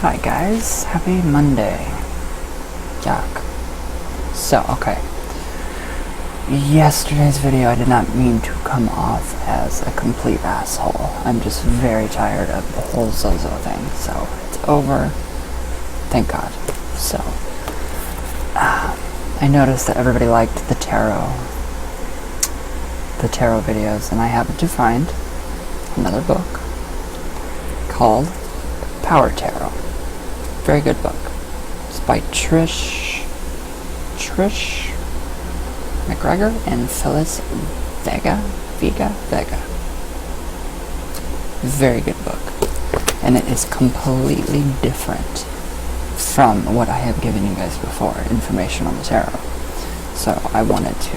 Hi guys, happy Monday. Yuck. So, okay. Yesterday's video, I did not mean to come off as a complete asshole. I'm just very tired of the whole Zozo thing, so it's over. Thank God. So, I noticed that everybody liked the tarot videos, and I happened to find another book called Power Tarot. Very good book. It's by Trish McGregor and Phyllis Vega. Very good book. And it is completely different from what I have given you guys before, information on the tarot. So I wanted to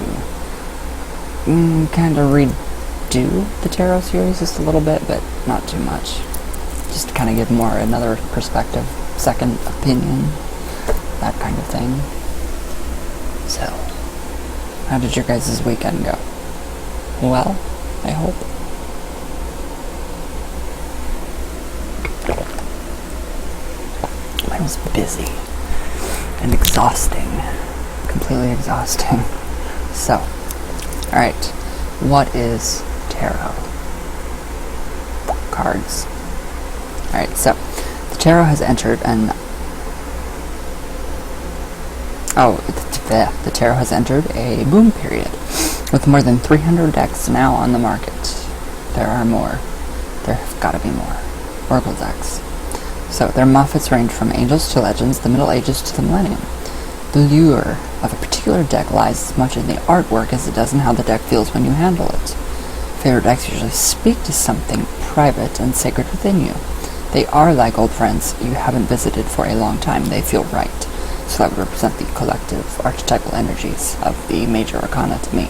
kind of redo the tarot series just a little bit, but not too much. Just to kind of give more another perspective, second opinion, that kind of thing. So, how did your guys' weekend go? Well, I hope. Mine was busy and exhausting. Completely exhausting. So, alright, what is tarot? Cards. Alright, so the tarot has entered the tarot has entered a boom period with more than 300 decks now on the market. There are more. There have got to be more. Oracle decks. So their moffats range from angels to legends, the Middle Ages to the millennium. The lure of a particular deck lies as much in the artwork as it does in how the deck feels when you handle it. Favorite decks usually speak to something private and sacred within you. They are like old friends you haven't visited for a long time. They feel right. So that would represent the collective archetypal energies of the major arcana to me.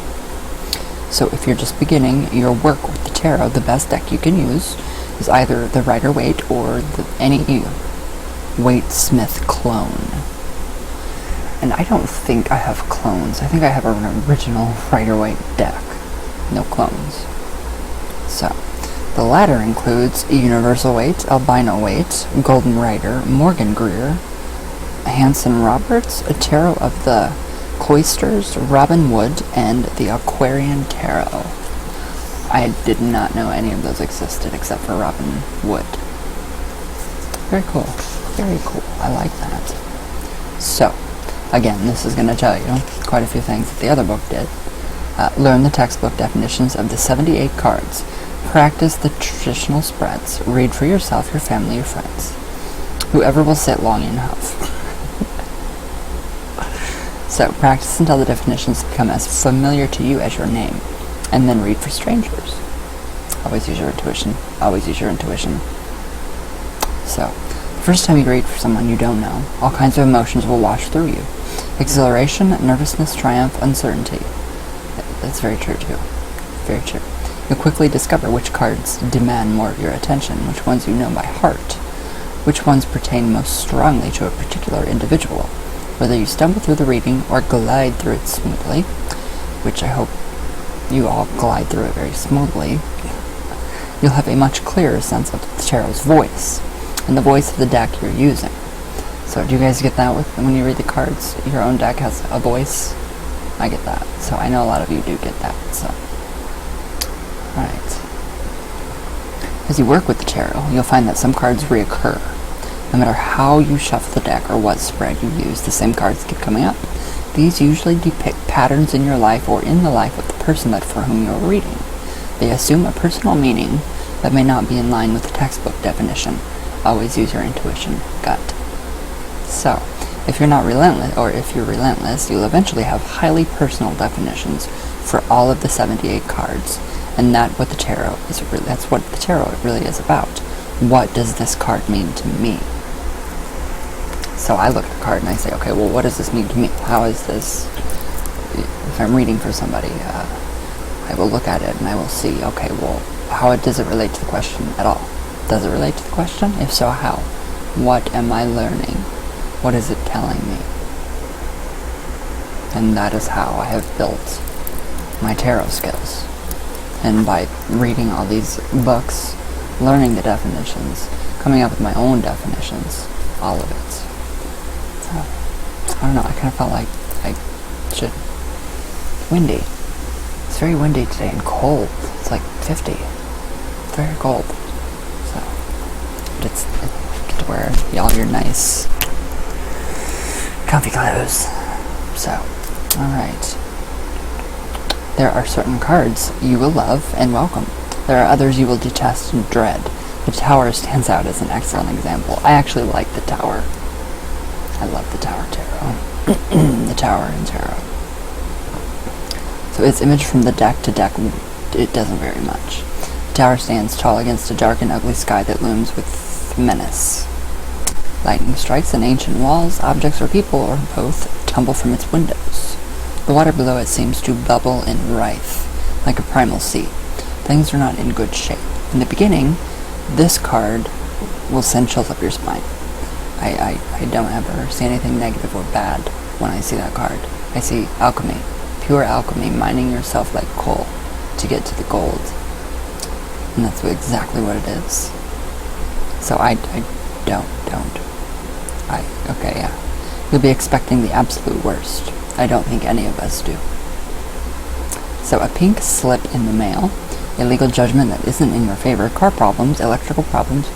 So if you're just beginning your work with the tarot, the best deck you can use is either the Rider-Waite or any Waite-Smith clone. And I don't think I have clones. I think I have an original Rider-Waite deck. No clones. So, the latter includes Universal Waite, Albino Waite, Golden Rider, Morgan Greer, Hanson Roberts, a Tarot of the Cloisters, Robin Wood, and the Aquarian Tarot. I did not know any of those existed except for Robin Wood. Very cool. Very cool. I like that. So, again, this is going to tell you quite a few things that the other book did. Learn the textbook definitions of the 78 cards. Practice the traditional spreads. Read for yourself, your family, your friends. Whoever will sit long enough. So, practice until the definitions become as familiar to you as your name. And then read for strangers. Always use your intuition. Always use your intuition. So, the first time you read for someone you don't know, all kinds of emotions will wash through you. Exhilaration, nervousness, triumph, uncertainty. That's very true, too. Very true. You'll quickly discover which cards demand more of your attention, which ones you know by heart, which ones pertain most strongly to a particular individual. Whether you stumble through the reading or glide through it smoothly, which I hope you all glide through it very smoothly, you'll have a much clearer sense of the tarot's voice, and the voice of the deck you're using. So do you guys get that when you read the cards? Your own deck has a voice? I get that. So I know a lot of you do get that, so. Alright. As you work with the tarot, you'll find that some cards reoccur. No matter how you shuffle the deck or what spread you use, the same cards keep coming up. These usually depict patterns in your life or in the life of the person for whom you are reading. They assume a personal meaning that may not be in line with the textbook definition. Always use your intuition, gut. So, if you're not relentless, or if you're relentless, you'll eventually have highly personal definitions for all of the 78 cards. And that's what the tarot really is about. What does this card mean to me? So I look at the card and I say, okay, well, what does this mean to me? How is this, if I'm reading for somebody, I will look at it and I will see, okay, well, how does it relate to the question at all? Does it relate to the question? If so, how? What am I learning? What is it telling me? And that is how I have built my tarot skills. And by reading all these books, learning the definitions, coming up with my own definitions, all of it. So, I don't know, I kind of felt like I should... Windy. It's very windy today and cold. It's like 50. It's very cold. So, but it's you get to wear all your nice, comfy clothes. So, alright. There are certain cards you will love and welcome. There are others you will detest and dread. The Tower stands out as an excellent example. I actually like the Tower. I love the Tower Tarot. The Tower and Tarot. So its image from the deck to deck, it doesn't vary much. The Tower stands tall against a dark and ugly sky that looms with menace. Lightning strikes and ancient walls, objects or people, or both, tumble from its windows. The water below it seems to bubble and writhe, like a primal sea. Things are not in good shape. In the beginning, this card will send chills up your spine. I don't ever see anything negative or bad when I see that card. I see alchemy, pure alchemy, mining yourself like coal to get to the gold. And that's exactly what it is. So okay, yeah. You'll be expecting the absolute worst. I don't think any of us do. So a pink slip in the mail, a legal judgment that isn't in your favor, car problems, electrical problems.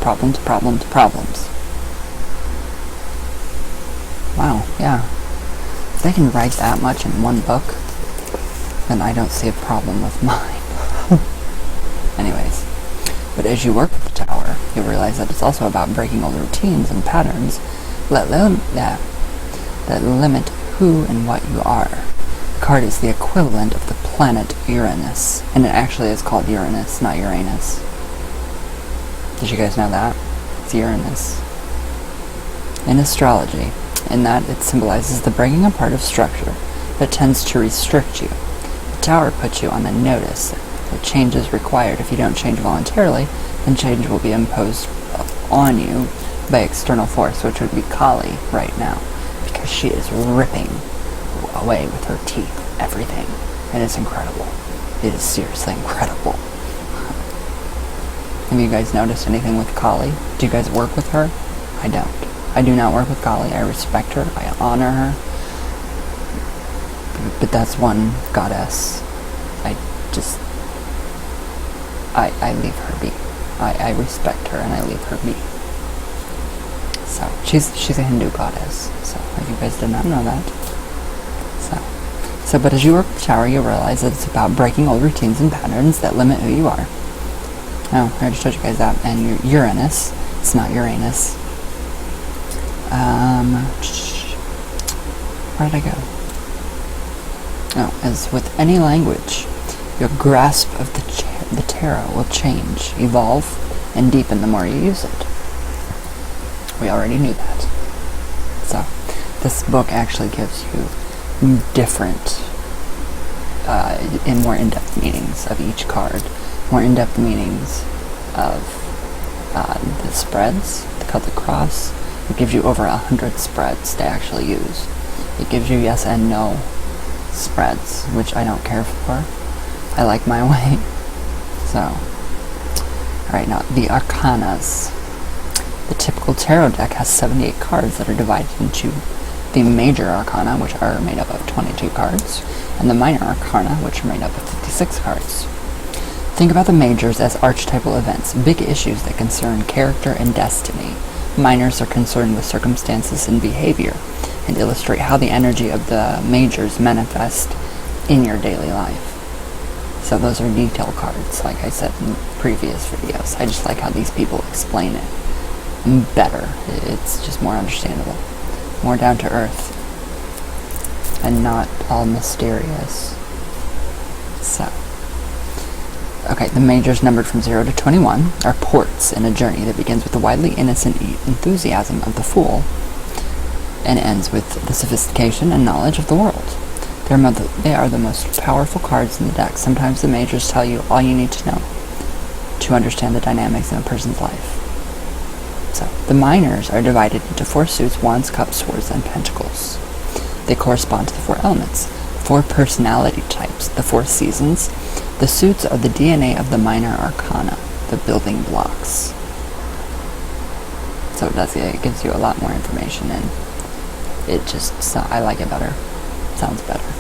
Wow, yeah. If they can write that much in one book, then I don't see a problem with mine. Anyways, but as you work with the Tower, you'll realize that it's also about breaking old routines and patterns that limit who and what you are. The card is the equivalent of the planet Uranus, and it actually is called Uranus, not Uranus. Did you guys know that? It's Uranus. In astrology, in that it symbolizes the breaking apart of structure that tends to restrict you. The Tower puts you on a notice that change is required. If you don't change voluntarily, then change will be imposed on you by external force, which would be Kali right now, because she is ripping away with her teeth everything, and it's incredible. It is seriously incredible. Have you guys noticed anything with Kali? Do you guys work with her? I don't. I do not work with Kali. I respect her. I honor her. But that's one goddess. I leave her be. I respect her and I leave her be. So, she's a Hindu goddess. So, if you guys did not know that. So, but as you work with the Tower, you realize that it's about breaking old routines and patterns that limit who you are. Oh, I already showed you guys that. And Uranus. It's not Uranus. Where did I go? Oh, as with any language, your grasp of the tarot will change, evolve, and deepen the more you use it. We already knew that. So, this book actually gives you different, more in-depth meanings of each card, more in-depth meanings of the spreads, called the cross. It gives you over 100 spreads to actually use. It gives you yes and no spreads, which I don't care for. I like my way. So, alright, now the arcanas. The typical tarot deck has 78 cards that are divided into the major arcana, which are made up of 22 cards, and the minor arcana, which are made up of 56 cards. Think about the majors as archetypal events, big issues that concern character and destiny. Minors are concerned with circumstances and behavior, and illustrate how the energy of the majors manifest in your daily life. So those are detail cards, like I said in previous videos. I just like how these people explain it better. It's just more understandable, more down to earth, and not all mysterious. So, okay, the majors numbered from 0 to 21 are ports in a journey that begins with the widely innocent enthusiasm of the fool and ends with the sophistication and knowledge of the world. They are the most powerful cards in the deck. Sometimes the majors tell you all you need to know to understand the dynamics in a person's life. So, the minors are divided into 4 suits: wands, cups, swords, and pentacles. They correspond to the 4 elements, 4 personality types, the 4 seasons. The suits are the DNA of the minor arcana, the building blocks. So it gives you a lot more information, and I like it better. Sounds better.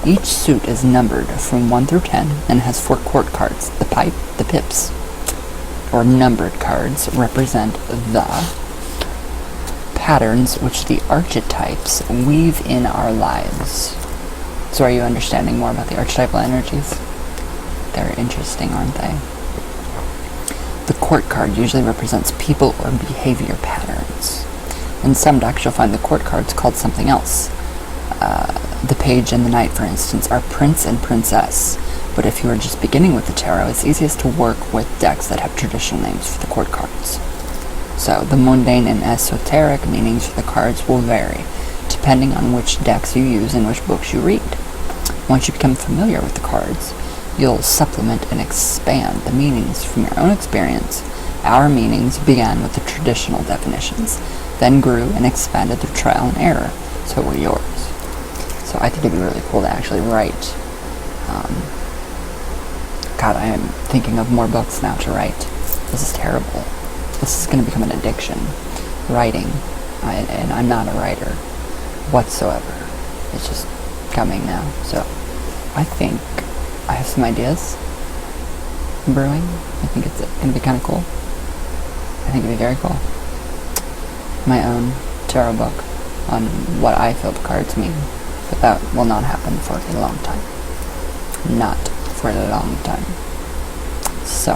Each suit is numbered from 1 through 10 and has 4 court cards. The pips, or numbered cards, represent the patterns which the archetypes weave in our lives. So are you understanding more about the archetypal energies? They're interesting, aren't they? The court card usually represents people or behavior patterns. In some decks, you'll find the court cards called something else. The page and the knight, for instance, are prince and princess. But if you are just beginning with the tarot, it's easiest to work with decks that have traditional names for the court cards. So the mundane and esoteric meanings for the cards will vary, depending on which decks you use and which books you read. Once you become familiar with the cards, you'll supplement and expand the meanings from your own experience. Our meanings began with the traditional definitions, then grew and expanded through trial and error. So will yours. So I think it'd be really cool to actually write. God, I am thinking of more books now to write. This is terrible. This is going to become an addiction. Writing. And I'm not a writer whatsoever. It's just coming now. So I think I have some ideas brewing. I think it's going to be kind of cool. I think it'd be very cool. My own tarot book on what I feel the cards mean. But that will not happen for a long time. Not for a long time. So,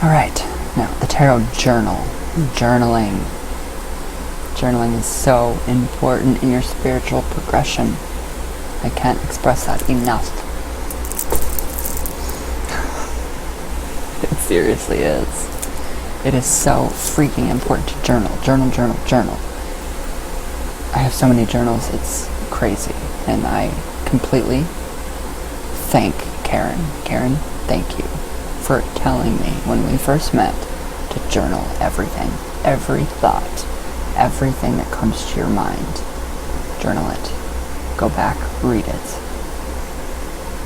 alright, now the tarot journal. Journaling. Journaling is so important in your spiritual progression. I can't express that enough. It seriously is. It is so freaking important to journal. Journal. I have so many journals, it's crazy. And I completely thank Karen. Karen, thank you for telling me when we first met to journal everything. Every thought. Everything that comes to your mind. Journal it. Go back, read it.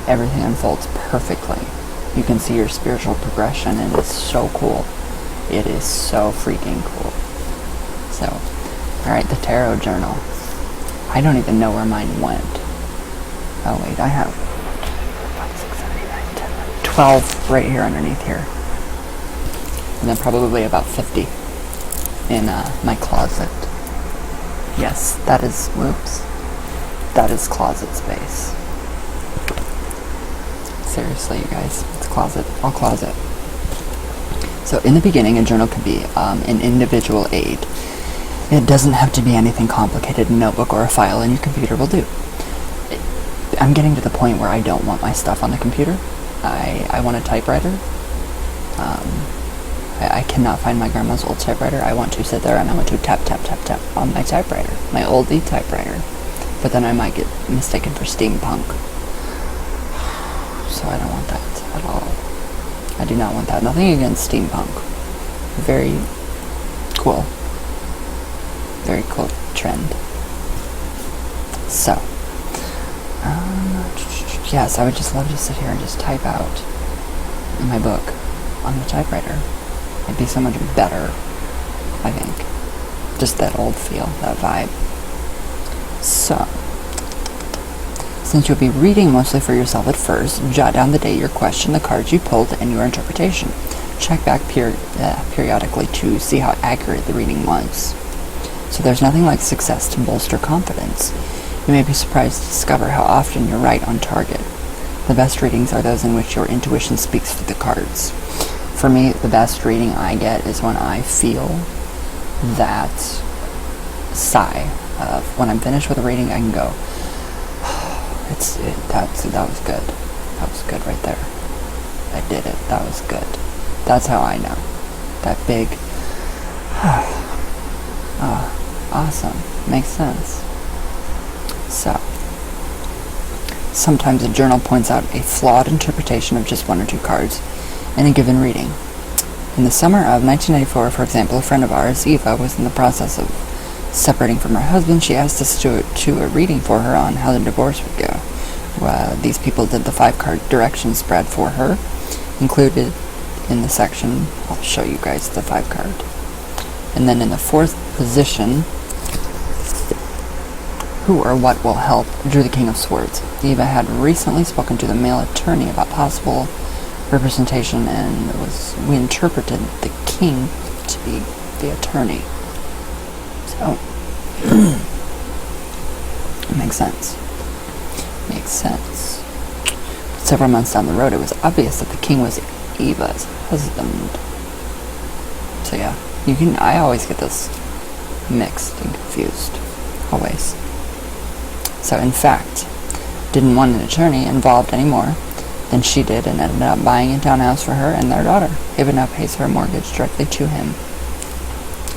Everything unfolds perfectly. You can see your spiritual progression, and it's so cool. It is so freaking cool. So, alright, the tarot journal. I don't even know where mine went. Oh wait, I have 12 right here underneath here. And then probably about 50 in my closet. Yes, that is, whoops. That is closet space. Seriously, you guys, it's closet, all closet. So in the beginning, a journal can be an individual aid. It doesn't have to be anything complicated. A notebook or a file in your computer will do. I'm getting to the point where I don't want my stuff on the computer. I want a typewriter. I cannot find my grandma's old typewriter. I want to sit there and I want to tap on my typewriter, my oldie typewriter. But then I might get mistaken for steampunk. So I don't want that at all. I do not want that. Nothing against steampunk. Very cool. Very cool trend. So, yes, I would just love to sit here and just type out my book on the typewriter. It'd be so much better, I think. Just that old feel, that vibe. So, since you'll be reading mostly for yourself at first, jot down the date, your question, the cards you pulled, and your interpretation. Check back periodically to see how accurate the reading was. So there's nothing like success to bolster confidence. You may be surprised to discover how often you're right on target. The best readings are those in which your intuition speaks through the cards. For me, the best reading I get is when I feel that sigh of when I'm finished with a reading, I can go, that was good. That was good right there. I did it. That was good. That's how I know. That big, awesome. Makes sense. So, sometimes a journal points out a flawed interpretation of just one or two cards in a given reading. In the summer of 1994, for example, a friend of ours, Eva, was in the process of separating from her husband. She asked us to do a reading for her on how the divorce would go. These people did the 5-card direction spread for her. Included in the section, I'll show you guys the 5 card. And then in the 4th position, who or what will help, drew the King of Swords. Eva had recently spoken to the male attorney about possible representation, and we interpreted the king to be the attorney. So, it makes sense. Makes sense. Several months down the road, it was obvious that the king was Eva's husband. So yeah, I always get this mixed and confused. Always. So in fact, didn't want an attorney involved anymore than she did, and ended up buying a townhouse for her and their daughter. Eva now pays her mortgage directly to him.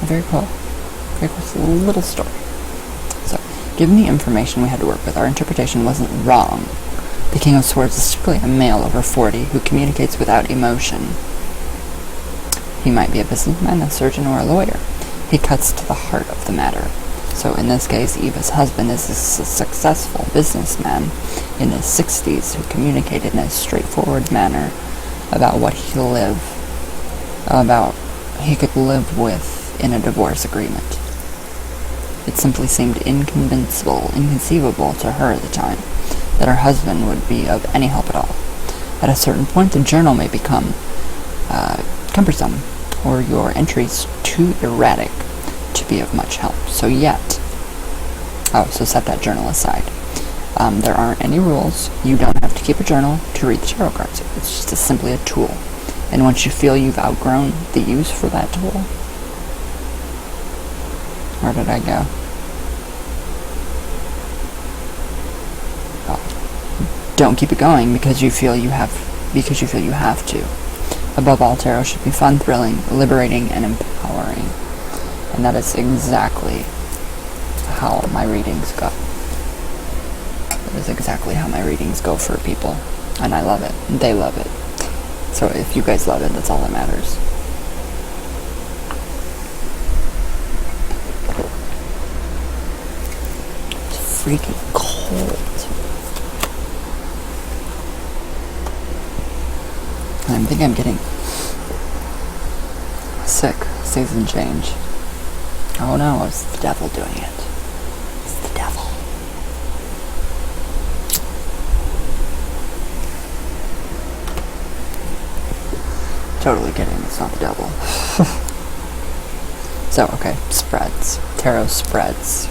Very cool. Very cool little story. So, given the information we had to work with, our interpretation wasn't wrong. The King of Swords is typically a male over 40 who communicates without emotion. He might be a businessman, a surgeon, or a lawyer. He cuts to the heart of the matter. So in this case, Eva's husband is a successful businessman in his 60s who communicated in a straightforward manner about what he could live with in a divorce agreement. It simply seemed inconceivable to her at the time that her husband would be of any help at all. At a certain point, the journal may become cumbersome, or your entries too erratic to be of much help. So set that journal aside. There aren't any rules. You don't have to keep a journal to read the tarot cards. It's just simply a tool. And once you feel you've outgrown the use for that tool, where did I go? Don't keep it going because you feel you have to. Above all, tarot should be fun, thrilling, liberating, and empowering. And that is exactly how my readings go. That is exactly how my readings go for people. And I love it. They love it. So if you guys love it, that's all that matters. It's freaking cold. I think I'm getting sick. Season change. Oh no, it's the devil doing it. It's the devil. Totally kidding, it's not the devil. So, okay, spreads. Tarot spreads.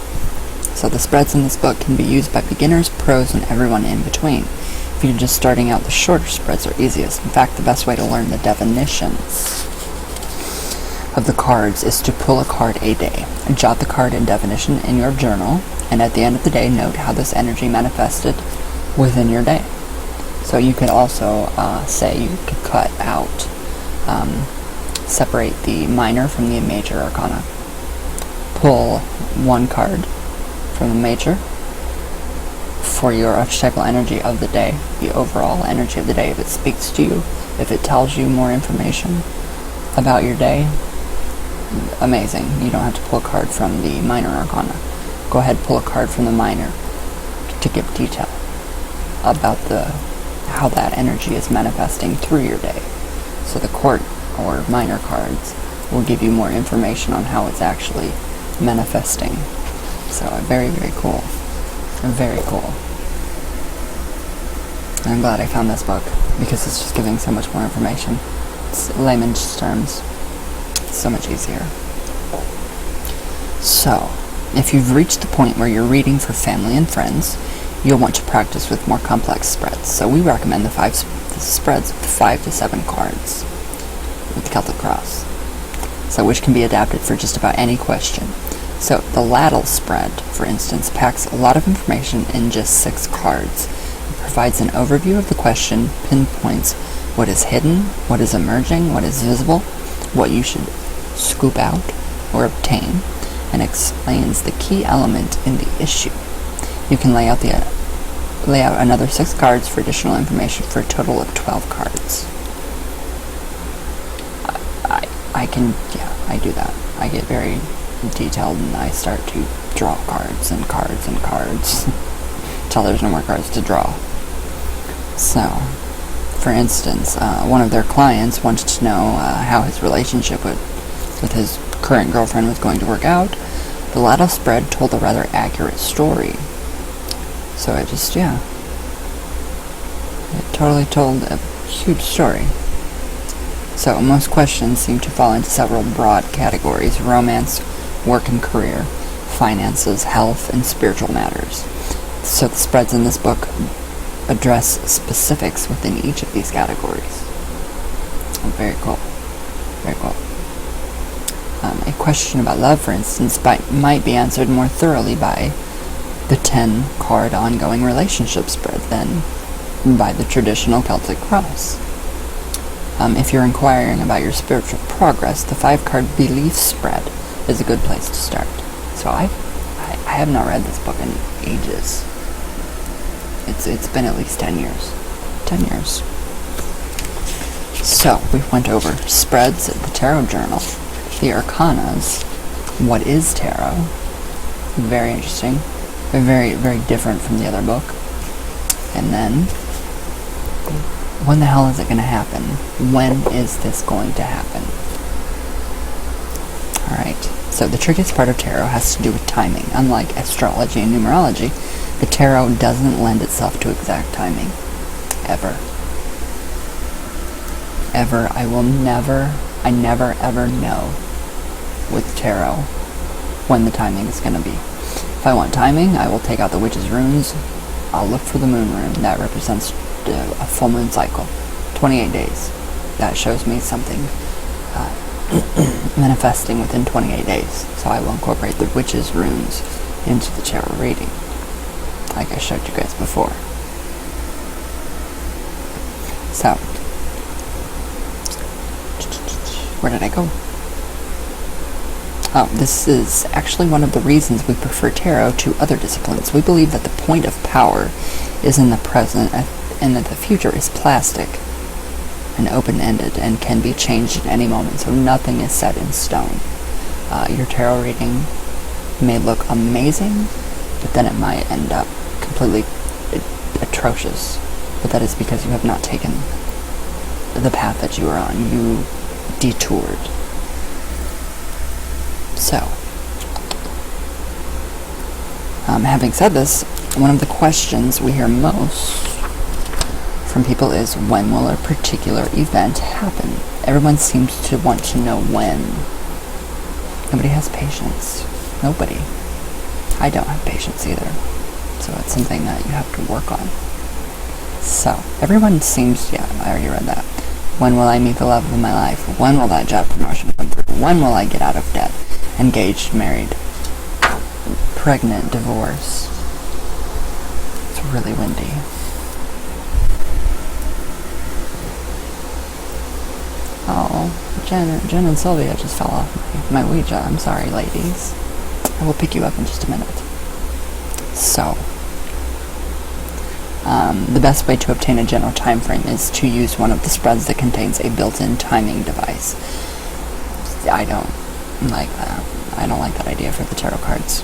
So the spreads in this book can be used by beginners, pros, and everyone in between. If you're just starting out, the shorter spreads are easiest. In fact, the best way to learn the definitions of the cards is to pull a card a day. Jot the card and definition in your journal, and at the end of the day, note how this energy manifested within your day. So you could also say you could cut out, separate the minor from the major arcana. Pull one card from the major for your archetypal energy of the day, the overall energy of the day. If it speaks to you, if it tells you more information about your day, amazing. You don't have to pull a card from the minor arcana. Go ahead, pull a card from the minor to give detail about how that energy is manifesting through your day. So the court or minor cards will give you more information on how it's actually manifesting. So very, very cool. Very cool. I'm glad I found this book because it's just giving so much more information. It's layman's terms. It's so much easier. So, if you've reached the point where you're reading for family and friends, you'll want to practice with more complex spreads. So we recommend the spreads of 5 to 7 cards with the Celtic Cross. So which can be adapted for just about any question. So the ladle spread, for instance, packs a lot of information in just 6 cards. It provides an overview of the question, pinpoints what is hidden, what is emerging, what is visible, what you should scoop out or obtain, and explains the key element in the issue. You can lay out another 6 cards for additional information for a total of 12 cards. I do that. I get very detailed and I start to draw cards and cards and cards until there's no more cards to draw. So, For instance, one of their clients wanted to know how his relationship with his current girlfriend was going to work out. The lattice spread told a rather accurate story. So it totally told a huge story. So most questions seem to fall into several broad categories: romance, work and career, finances, health, and spiritual matters. So the spreads in this book address specifics within each of these categories. Very cool. Very cool. A question about love, for instance, might be answered more thoroughly by the 10-card ongoing relationship spread than by the traditional Celtic cross. If you're inquiring about your spiritual progress, the 5-card belief spread is a good place to start. So I have not read this book in ages. It's been at least 10 years. 10 years. So we went over spreads, the tarot journal, the arcanas, what is tarot. Very interesting. Very, very different from the other book. And then, when the hell is it going to happen? When is this going to happen? Alright, so the trickiest part of tarot has to do with timing. Unlike astrology and numerology, the tarot doesn't lend itself to exact timing. Ever. Ever. I never ever know with tarot when the timing is going to be. If I want timing, I will take out the witch's runes. I'll look for the moon rune. That represents a full moon cycle. 28 days. That shows me something manifesting within 28 days. So I will incorporate the witch's runes into the tarot reading, like I showed you guys before. So, where did I go? This is actually one of the reasons we prefer tarot to other disciplines. We believe that the point of power is in the present and that the future is plastic and open-ended and can be changed at any moment, so nothing is set in stone. Your tarot reading may look amazing, but then it might end up completely atrocious. But that is because you have not taken the path that you were on. You detoured. So, having said this, one of the questions we hear most from people is, when will a particular event happen? Everyone seems to want to know when. Nobody has patience. Nobody. I don't have patience either. So it's something that you have to work on. So, everyone seems, I already read that. When will I meet the love of my life? When will that job promotion come through? When will I get out of debt? Engaged, married, pregnant, divorced. It's really windy. Oh, Jen and Sylvia just fell off my Ouija. I'm sorry, ladies. I will pick you up in just a minute. So, the best way to obtain a general time frame is to use one of the spreads that contains a built-in timing device. I don't like that. I don't like that idea for the tarot cards.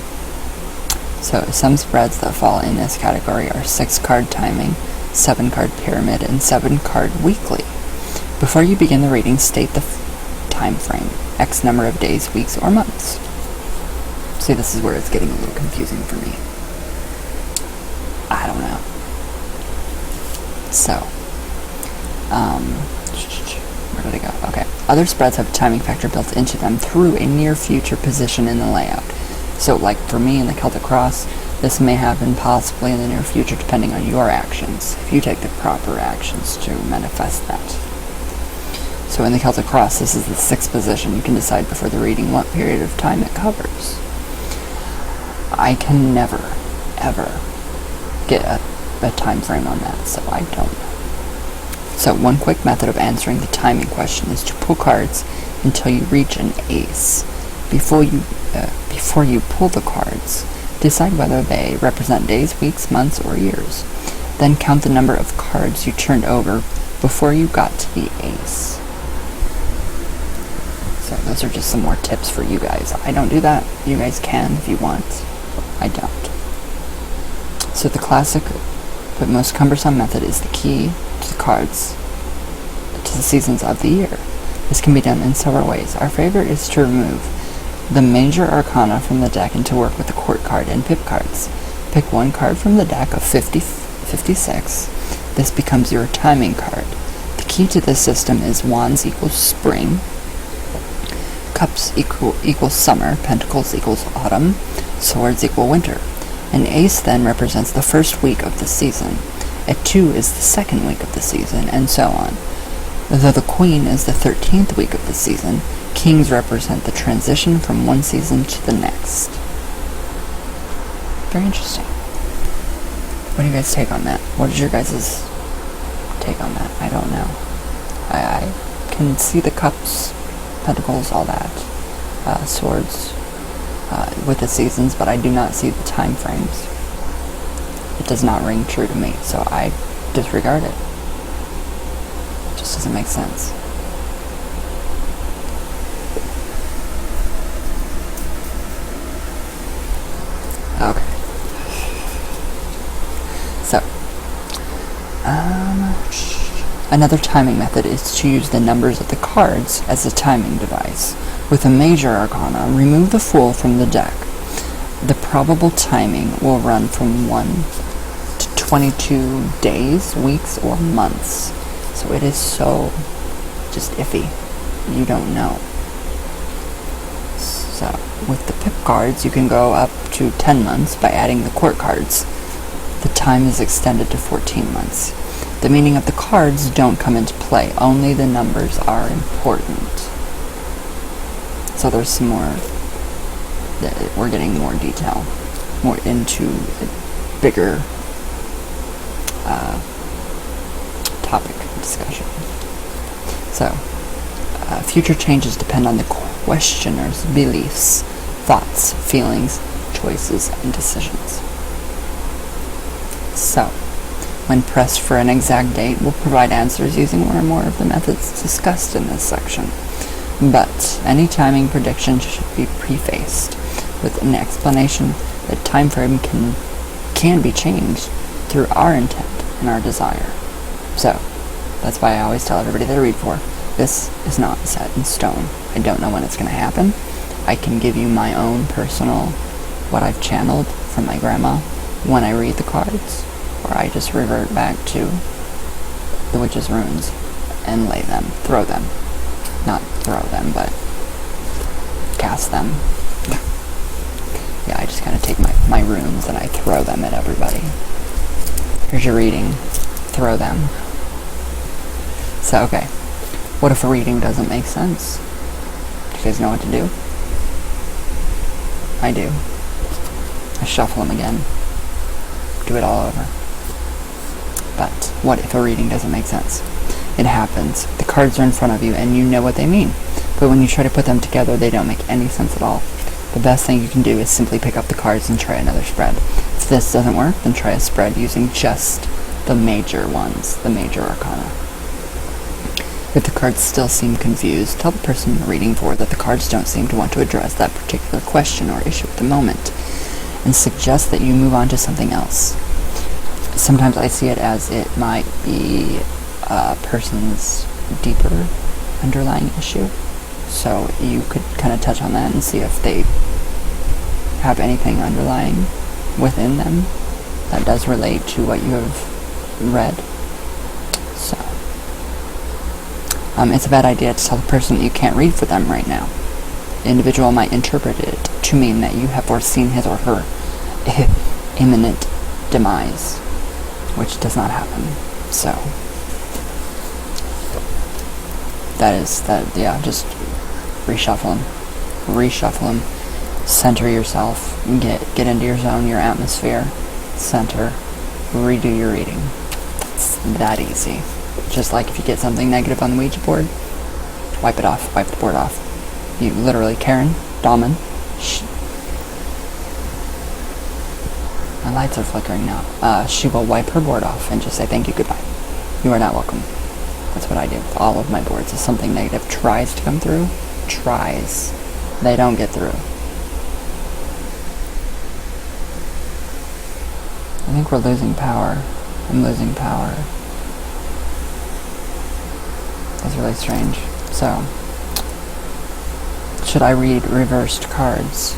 So some spreads that fall in this category are 6-card timing, 7-card pyramid, and 7-card weekly. Before you begin the reading, state the time frame, X number of days, weeks, or months. See, this is where it's getting a little confusing for me. I don't know. So, where did I go? Okay. Other spreads have a timing factor built into them through a near future position in the layout. So, like for me in the Celtic Cross, this may happen possibly in the near future depending on your actions, if you take the proper actions to manifest that. So in the Celtic Cross, this is the 6th position. You can decide before the reading what period of time it covers. I can never, ever get a time frame on that, so I don't know. So one quick method of answering the timing question is to pull cards until you reach an ace. Before you pull the cards, decide whether they represent days, weeks, months, or years. Then count the number of cards you turned over before you got to the ace. So those are just some more tips for you guys. I don't do that. You guys can if you want. I don't. So the classic but most cumbersome method is the key to the cards to the seasons of the year. This can be done in several ways. Our favorite is to remove the major arcana from the deck and to work with the court card and pip cards. Pick one card from the deck of 56. This becomes your timing card. The key to this system is wands equals spring, cups equals summer, pentacles equals autumn, swords equal winter. An ace then represents the first week of the season. A 2 is the second week of the season, and so on. Though the queen is the 13th week of the season, kings represent the transition from one season to the next. Very interesting. What do you guys take on that? What is your guys' take on that? I don't know. I can see the cups, pentacles, all that. Swords with the seasons, but I do not see the time frames. It does not ring true to me, so I disregard it. It just doesn't make sense. Okay. So, another timing method is to use the numbers of the cards as a timing device. With a major arcana, remove the Fool from the deck. The probable timing will run from 1 to 22 days, weeks, or months. So it is so just iffy. You don't know. So, with the pip cards, you can go up to 10 months by adding the court cards. The time is extended to 14 months. The meaning of the cards don't come into play. Only the numbers are important. So there's some more, we're getting more detail, more into a bigger topic discussion. So, future changes depend on the questioner's beliefs, thoughts, feelings, choices, and decisions. So, when pressed for an exact date, we'll provide answers using one or more of the methods discussed in this section. But any timing prediction should be prefaced with an explanation that time frame can be changed through our intent and our desire. So, that's why I always tell everybody that I read for, this is not set in stone. I don't know when it's going to happen. I can give you my own personal, what I've channeled from my grandma when I read the cards, or I just revert back to the witch's runes and lay them, throw them. Not throw them, but cast them. Yeah, I just kind of take my runes and I throw them at everybody. Here's your reading. Throw them. So, okay. What if a reading doesn't make sense? Do you guys know what to do? I do. I shuffle them again. Do it all over. But what if a reading doesn't make sense? It happens. The cards are in front of you and you know what they mean. But when you try to put them together, they don't make any sense at all. The best thing you can do is simply pick up the cards and try another spread. If this doesn't work, then try a spread using just the major ones, the major arcana. If the cards still seem confused, tell the person you're reading for that the cards don't seem to want to address that particular question or issue at the moment, and suggest that you move on to something else. Sometimes I see it as it might be a person's deeper underlying issue. So you could kind of touch on that and see if they have anything underlying within them that does relate to what you have read. So, it's a bad idea to tell the person that you can't read for them right now. The individual might interpret it to mean that you have foreseen his or her imminent demise, which does not happen. So, just reshuffle them, center yourself, get into your zone, your atmosphere, center, redo your reading. It's that easy. Just like if you get something negative on the Ouija board, wipe it off, wipe the board off. You literally, Karen, Dahlman, my lights are flickering now. She will wipe her board off and just say thank you, goodbye. You are not welcome. That's what I do with all of my boards. If something negative tries to come through, they don't get through. I think we're losing power. I'm losing power. was really strange. So, should I read reversed cards?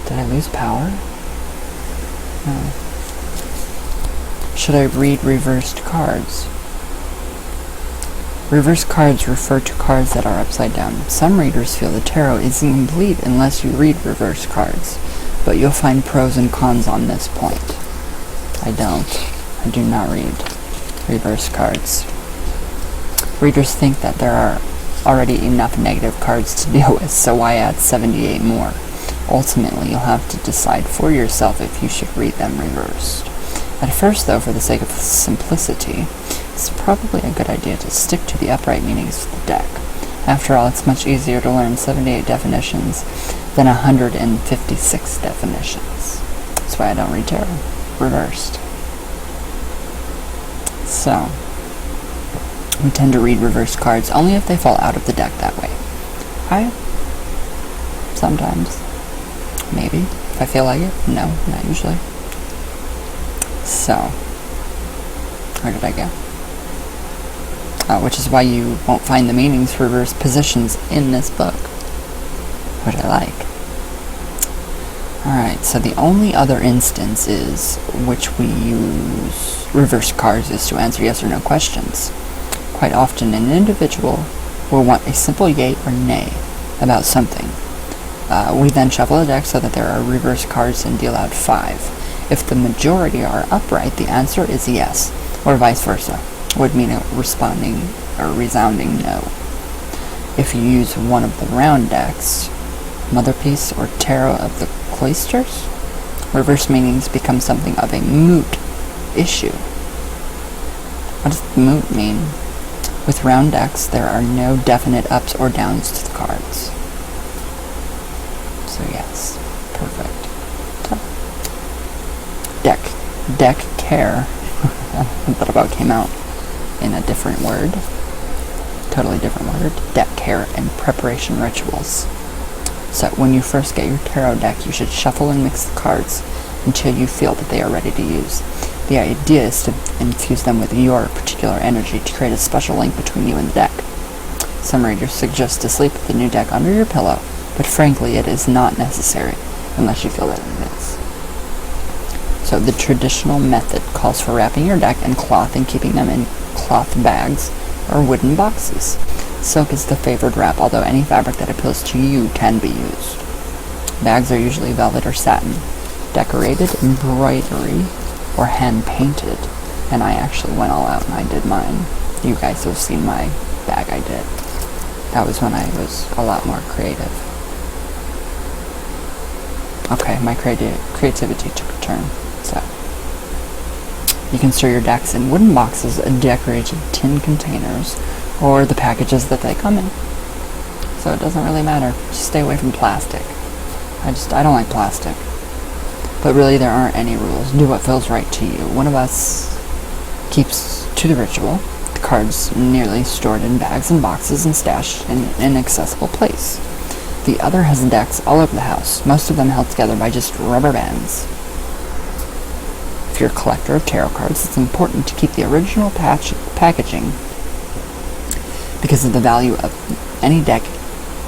Did I lose power? No. Should I read reversed cards? Reversed cards refer to cards that are upside down. Some readers feel the tarot is incomplete unless you read reversed cards, but you'll find pros and cons on this point. I do not read reversed cards. Readers think that there are already enough negative cards to deal with, so why add 78 more? Ultimately, you'll have to decide for yourself if you should read them reversed. At first, though, for the sake of simplicity, it's probably a good idea to stick to the upright meanings of the deck. After all, it's much easier to learn 78 definitions than 156 definitions. That's why I don't read tarot reversed. So, we tend to read reversed cards only if they fall out of the deck that way. Sometimes. Maybe. If I feel like it. No, not usually. So, where did I go? Which is why you won't find the meanings for reverse positions in this book, which I like. Alright, so the only other instance is which we use reverse cards is to answer yes or no questions. Quite often an individual will want a simple yay or nay about something. We then shuffle the deck so that there are reverse cards and deal out 5. If the majority are upright, the answer is yes, or vice versa. Would mean a responding or resounding no. If you use one of the round decks, Mother Piece or Tarot of the Cloisters, reverse meanings become something of a moot issue. What does moot mean? With round decks, there are no definite ups or downs to the cards. So yes, perfect. Deck care. That about came out in a different word. Totally different word. Deck care and preparation rituals. So when you first get your tarot deck, you should shuffle and mix the cards until you feel that they are ready to use. The idea is to infuse them with your particular energy to create a special link between you and the deck. Some readers suggest to sleep with the new deck under your pillow, but frankly it is not necessary unless you feel that it is. So the traditional method calls for wrapping your deck in cloth and keeping them in cloth bags or wooden boxes. Silk is the favored wrap, although any fabric that appeals to you can be used. Bags are usually velvet or satin, decorated, embroidery, or hand-painted. And I actually went all out and I did mine. You guys have seen my bag I did. That was when I was a lot more creative. Okay, my creativity took a turn. So, you can store your decks in wooden boxes, decorated tin containers, or the packages that they come in. So it doesn't really matter. Just stay away from plastic. I don't like plastic. But really there aren't any rules. Do what feels right to you. One of us keeps to the ritual. The cards nearly stored in bags and boxes and stashed in an inaccessible place. The other has decks all over the house, most of them held together by just rubber bands. If you're a collector of tarot cards, it's important to keep the original packaging because of the value of any deck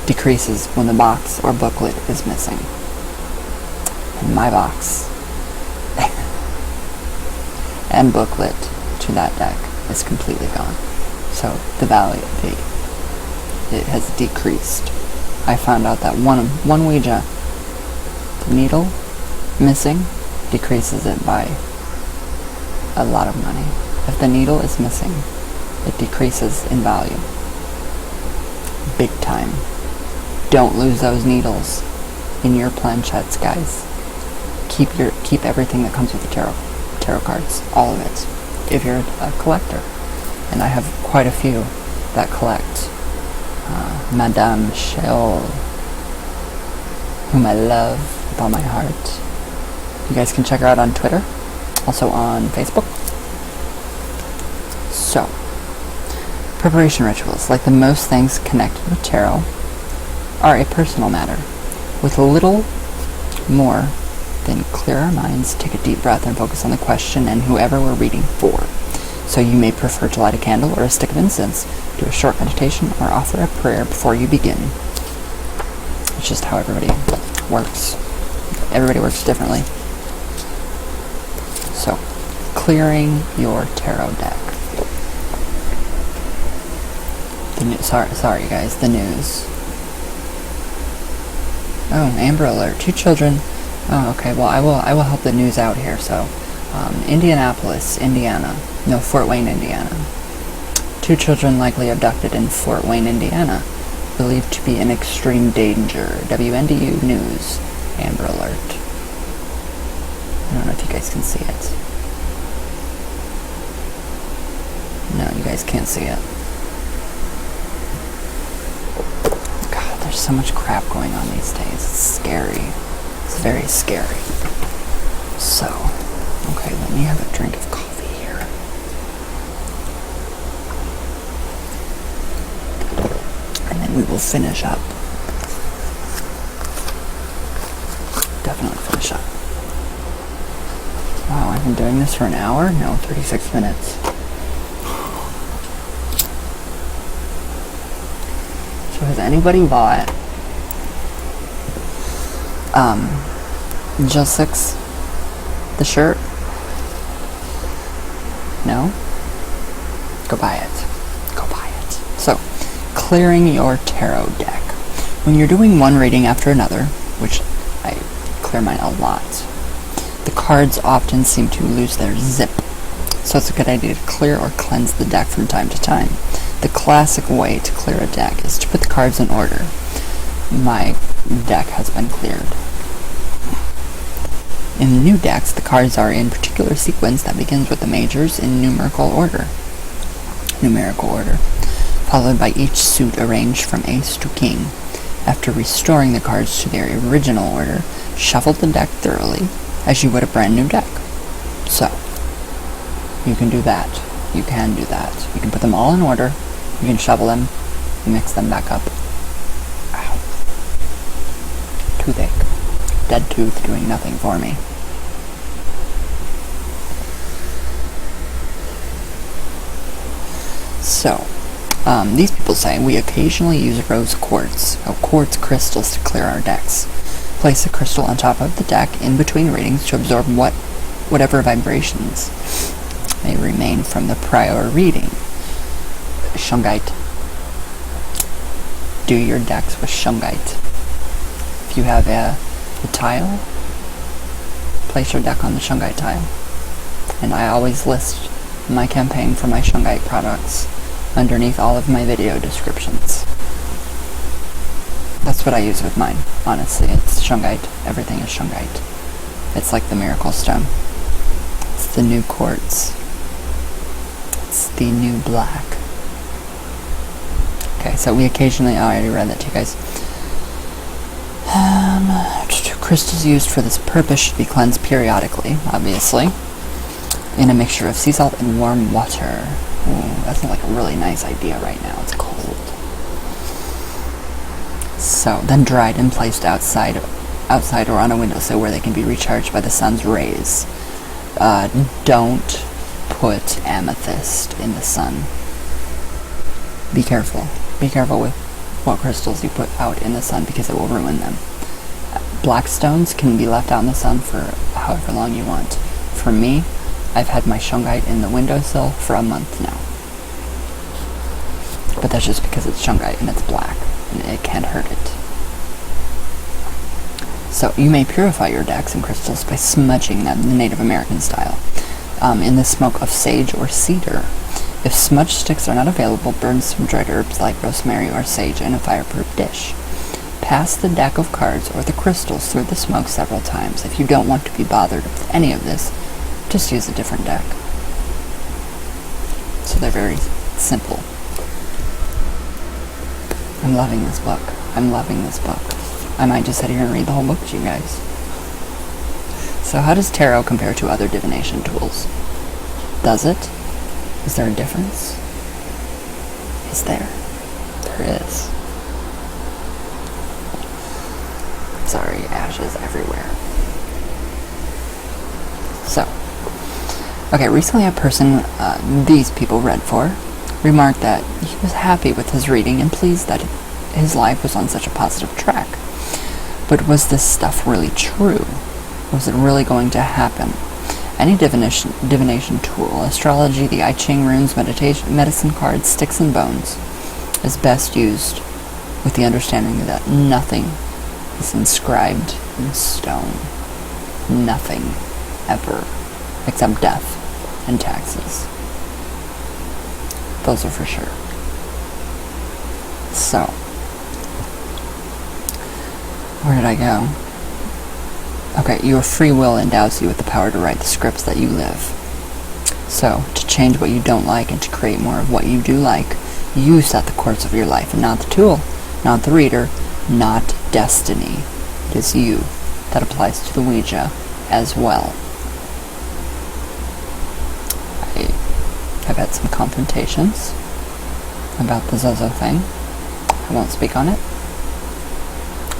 decreases when the box or booklet is missing. And my box and booklet to that deck is completely gone. So the value, it has decreased. I found out that one Ouija, the needle missing, decreases it by a lot of money. If the needle is missing, it decreases in value. Big time. Don't lose those needles in your planchettes, guys. Keep everything that comes with the tarot cards, all of it, if you're a collector. And I have quite a few that collect. Madame Sheol, whom I love with all my heart. You guys can check her out on Twitter, also on Facebook. So, preparation rituals, like the most things connected with tarot, are a personal matter. With a little more than clear our minds, take a deep breath and focus on the question and whoever we're reading for. So you may prefer to light a candle or a stick of incense, do a short meditation, or offer a prayer before you begin. It's just how everybody works. Everybody works differently. So, clearing your tarot deck. Sorry guys, the news. Oh, Amber Alert. 2 children. Oh, okay. Well, I will help the news out here. So, Indianapolis, Indiana. No, Fort Wayne, Indiana. 2 children likely abducted in Fort Wayne, Indiana. Believed to be in extreme danger. WNDU News. Amber Alert. I don't know if you guys can see it. No, you guys can't see it. God, there's so much crap going on these days. It's scary. It's very scary. So, okay, let me have a drink of coffee here. And then we will finish up. Definitely finish up. Wow, I've been doing this for an hour? No, 36 minutes. So has anybody bought Jill 6, the shirt? No? Go buy it. Go buy it. So, clearing your tarot deck. When you're doing one reading after another, which I clear mine a lot, the cards often seem to lose their zip. So it's a good idea to clear or cleanse the deck from time to time. The classic way to clear a deck is to put the cards in order. My deck has been cleared. In the new decks, the cards are in particular sequence that begins with the majors in numerical order, followed by each suit arranged from ace to king. After restoring the cards to their original order, shuffle the deck thoroughly, as you would a brand new deck. So, you can do that. You can do that. You can put them all in order. You can shuffle them, mix them back up. Ow. Toothache. Dead tooth doing nothing for me. So, these people say we occasionally use rose quartz, or quartz crystals, to clear our decks. Place a crystal on top of the deck in between readings to absorb whatever vibrations may remain from the prior reading. Shungite. Do your decks with shungite. If you have a tile, place your deck on the shungite tile. And I always list my campaign for my shungite products underneath all of my video descriptions. That's what I use with mine, honestly. It's shungite. Everything is shungite. It's like the miracle stone. It's the new quartz. It's the new black. Okay, so we occasionally... I already read that to you guys. Crystals used for this purpose should be cleansed periodically, obviously, in a mixture of sea salt and warm water. Ooh, that's not like a really nice idea right now. It's cold. So, then dried and placed outside or on a windowsill where they can be recharged by the sun's rays. Don't put amethyst in the sun. Be careful. Be careful with what crystals you put out in the sun because it will ruin them. Black stones can be left out in the sun for however long you want. For me, I've had my shungite in the windowsill for a month now. But that's just because it's shungite and it's black, and it can't hurt it. So you may purify your decks and crystals by smudging them the Native American style, in the smoke of sage or cedar. If smudge sticks are not available, burn some dried herbs like rosemary or sage in a fireproof dish. Pass the deck of cards or the crystals through the smoke several times. If you don't want to be bothered with any of this, just use a different deck. So they're very simple. I'm loving this book. I'm loving this book. I might just sit here and read the whole book to you guys. So how does tarot compare to other divination tools? Does it? Is there a difference? Is there? There is. Sorry, ashes everywhere. So, Okay, recently a person these people read for remarked that he was happy with his reading and pleased that his life was on such a positive track. But was this stuff really true? Was it really going to happen? Any divination tool, astrology, the I Ching, runes, meditation, medicine cards, sticks and bones, is best used with the understanding that nothing is inscribed in stone. Nothing, ever, except death and taxes. Those are for sure. So, where did I go? Okay, your free will endows you with the power to write the scripts that you live. So, to change what you don't like and to create more of what you do like, you set the course of your life and not the tool, not the reader, not destiny. It is you. That applies to the Ouija as well. I've had some confrontations about the Zozo thing. I won't speak on it.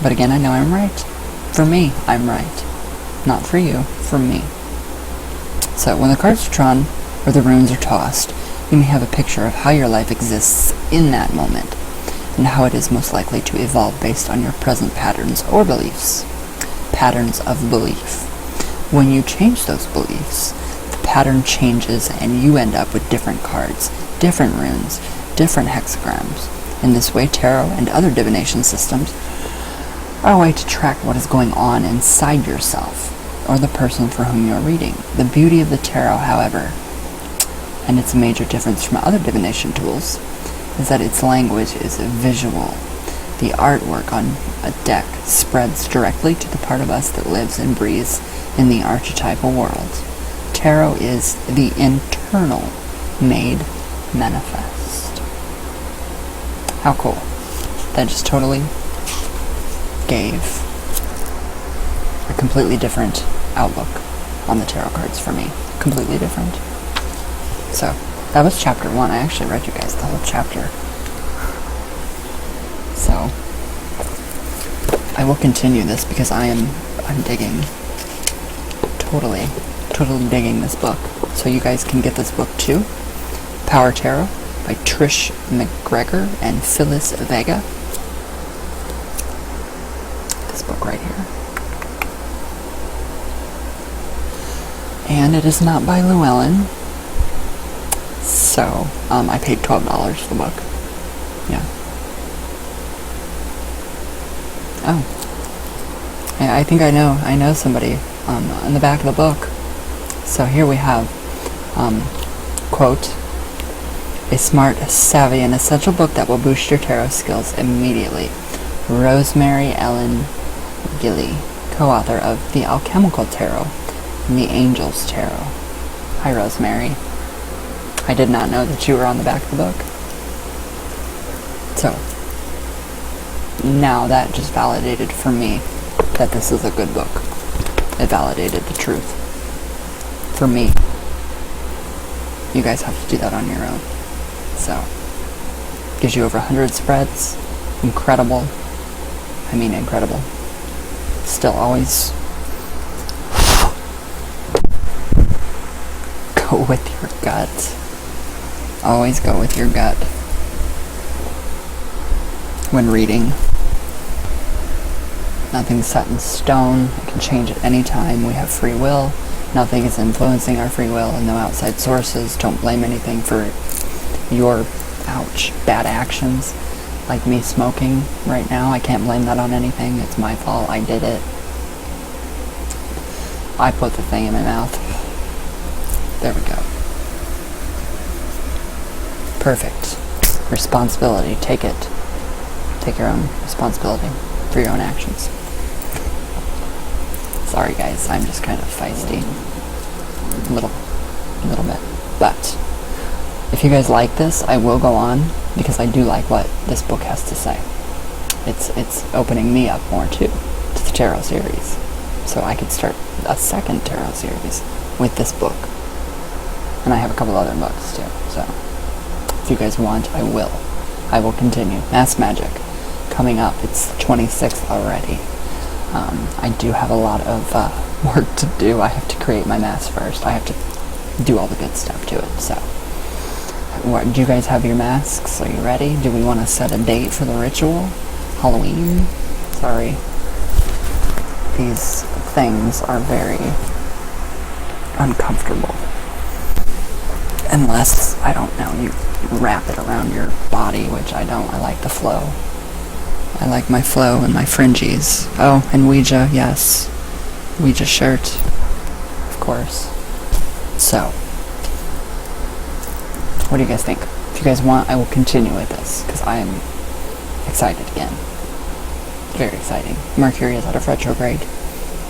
But again, I know I'm right. For me, I'm right. Not for you, for me. So, when the cards are drawn or the runes are tossed, you may have a picture of how your life exists in that moment, and how it is most likely to evolve based on your present patterns or beliefs. Patterns of belief. When you change those beliefs, the pattern changes and you end up with different cards, different runes, different hexagrams. In this way, tarot and other divination systems are a way to track what is going on inside yourself or the person for whom you are reading. The beauty of the tarot, however, and its major difference from other divination tools, is that its language is visual. The artwork on a deck spreads directly to the part of us that lives and breathes in the archetypal world. Tarot is the internal made manifest. How cool. That just totally gave a completely different outlook on the tarot cards for me. Completely different. So, that was chapter 1. I actually read you guys the whole chapter. So, I will continue this because I'm digging, totally digging this book. So you guys can get this book too. Power Tarot by Trish McGregor and Phyllis Vega. This book right here. And it is not by Llewellyn. So, I paid $12 for the book. Yeah. Oh. I think I know somebody in the back of the book. So here we have, quote, a smart, savvy, and essential book that will boost your tarot skills immediately. Rosemary Ellen Gilly, co-author of The Alchemical Tarot and The Angel's Tarot. Hi, Rosemary. I did not know that you were on the back of the book. So, now that just validated for me that this is a good book. It validated the truth. For me. You guys have to do that on your own. So, gives you over 100 spreads. Incredible. I mean incredible. Still always go with your gut. Always go with your gut when reading. Nothing's set in stone. It can change at any time. We have free will. Nothing is influencing our free will, and no outside sources. Don't blame anything for your, bad actions. Like me smoking right now. I can't blame that on anything. It's my fault. I did it. I put the thing in my mouth. There we go. Perfect. Responsibility. Take it. Take your own responsibility for your own actions. Sorry guys, I'm just kind of feisty. A little bit. But if you guys like this, I will go on because I do like what this book has to say. It's opening me up more too to the tarot series. So I could start a second tarot series with this book. And I have a couple other books too. So if you guys want, I will. I will continue. Mass Magic coming up. It's the 26th already. I do have a lot of work to do. I have to create my mass first. I have to do all the good stuff to it. So, what, do you guys have your masks? Are you ready? Do we want to set a date for the ritual? Halloween? Sorry. These things are very uncomfortable. Unless, I don't know, you wrap it around your body, which I don't. I like the flow. I like my flow and my fringies. Oh, and Ouija, yes. Ouija shirt, of course. So, what do you guys think? If you guys want, I will continue with this, because I am excited again. Very exciting. Mercury is out of retrograde.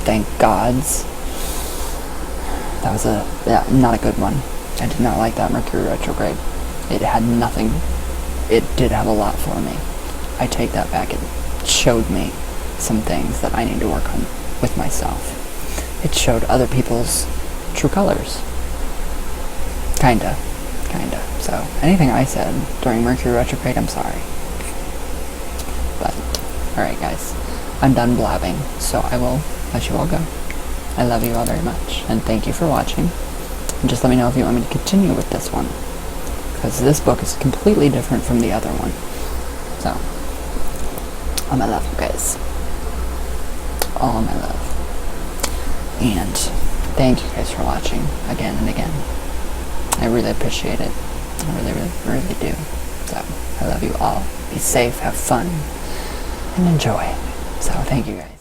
Thank gods. That was not a good one. I did not like that Mercury retrograde. It had nothing. It did have a lot for me. I take that back. It showed me some things that I need to work on with myself. It showed other people's true colors. Kinda. So, anything I said during Mercury retrograde, I'm sorry. But, alright guys, I'm done blabbing, so I will let you all go. I love you all very much, and thank you for watching. And just let me know if you want me to continue with this one, because this book is completely different from the other one. So, all my love, guys. All my love. And thank you guys for watching again and again. I really appreciate it. I really do. So, I love you all. Be safe, have fun, and enjoy. So, thank you guys.